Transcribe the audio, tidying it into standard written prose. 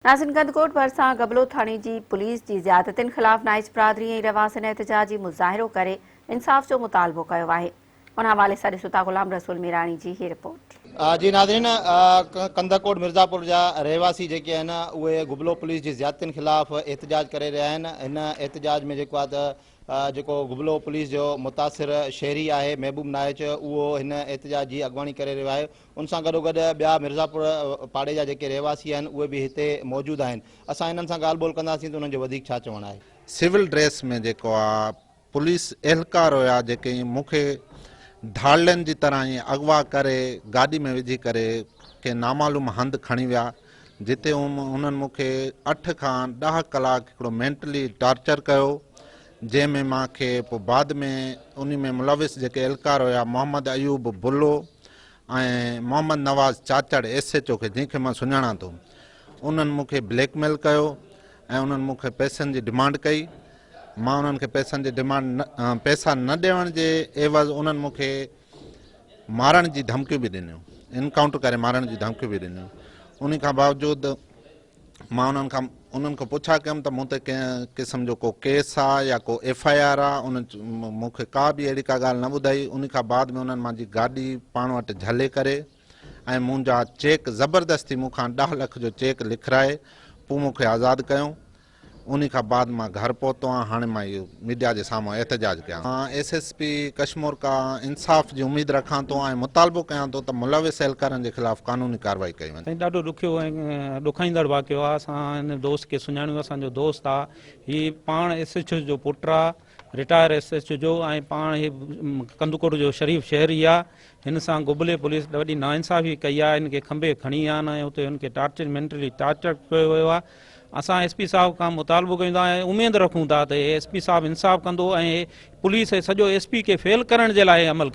नाज़रीन, कंदकोट भरिसां गबलो थाणे जी पुलिस जी ज़्यादतियुनि ख़िलाफ़ नाइज बिरादरी ऐं रवासिन एहतजाजी मुज़ाहिरो करे इंसाफ़ जो मुतालबो कयो आहे। उन हवाले सां ॾिसूं था गुलाम रसूल मीराणी जी ही रिपोर्ट। जी नाज़रीन, कंदकोट मिर्ज़ापुर जा रहवासी जेके आहिनि उहे गुबलो पुलिस जी ज़्यादतियुनि ख़िलाफ़ एहतजाज करे रहिया आहिनि। हिन एहतजाज में जेको आहे त जेको गुबलो पुलिस जो मुतासिर शहरी आहे महबूब नाइच, उहो हिन एहतजाज जी अॻवानी करे रहियो आहे। उन सां गॾोगॾु ॿिया मिर्ज़ापुर पाड़े जा जेके रहवासी आहिनि उहे बि हिते मौजूदु आहिनि। असां हिननि सां ॻाल्हि ॿोल कंदासीं त उन्हनि जो वधीक छा चवणु आहे। सिविल ड्रेस में जेको आहे पुलिस एहलकार हुया जेके मूंखे धाड़ियुनि जी तरह ई अगवा करे गाॾी में विझी करे के नामालूम हंधि खणी विया, जिते उन्हनि मूंखे 8 खां 10 कलाक हिकिड़ो मेंटली टॉर्चर कयो, जंहिंमें मूंखे पोइ बाद में उन में मुलविस जेके एहलकार हुया मोहम्मद अयूब बुल्लो ऐं मोहम्मद नवाज़ चाचड़ SHO खे जंहिंखे मां सुञाणा थो, उन्हनि मूंखे ब्लैकमेल कयो ऐं उन्हनि मूंखे पैसनि जी डिमांड कई। मां उन्हनि खे पैसनि जी पैसा न ॾियण जे एवज़ उन्हनि मूंखे मारण जी धमकियूं बि ॾिनियूं, इनकाउंटर करे मारण जी धमकियूं बि ॾिनियूं। उन खां बावजूदि मां उन्हनि खां पुछा कयुमि त मूं ते कंहिं क़िस्म जो को केस आहे या को FIR आहे। उन्हनि मूंखे का बि अहिड़ी का ॻाल्हि न ॿुधाई। उन खां बाद में उन्हनि मुंहिंजी गाॾी पाण वटि झले करे ऐं मुंहिंजा चेक ज़बरदस्ती मूंखां 10 लख जो चेक लिखाए पोइ मूंखे आज़ादु कयूं। उन खां बाद मां घर पहुतो आहियां। हाणे मां इहो मीडिया जे साम्हूं एहतजाज कयां। मां SSP कश्मीर खां इंसाफ़ जी उम्मीद रखां थो ऐं मुतालबो कयां थो त मुलविस एहलकारनि जे ख़िलाफ़ कानूनी कार्रवाई कई वञे। ॾाढो ॾुखियो ऐं ॾुखाईंदड़ वाक़ियो आहे। असां हिन दोस्त खे सुञाणियो, असांजो दोस्त आहे, हीउ पाण SHO जो पुटु आहे, रिटायर SHO जो, ऐं पाण हीउ कंदकोट जो शरीफ़ शहरी आहे। हिन सां गुबले पुलिस वॾी नाइंसाफ़ी कई आहे। हिन खे खंबे खणी आया आहिनि ऐं उते हुनखे टॉर्चर मेंटली टॉर्चर कयो वियो आहे। असां SP साहब खां मुतालबो कयूं था ऐं उमेदु रखूं था त SP साहब इंसाफ़ कंदो ऐं पुलिस सॼो SP खे फेल करण जे लाइ अमल कयो।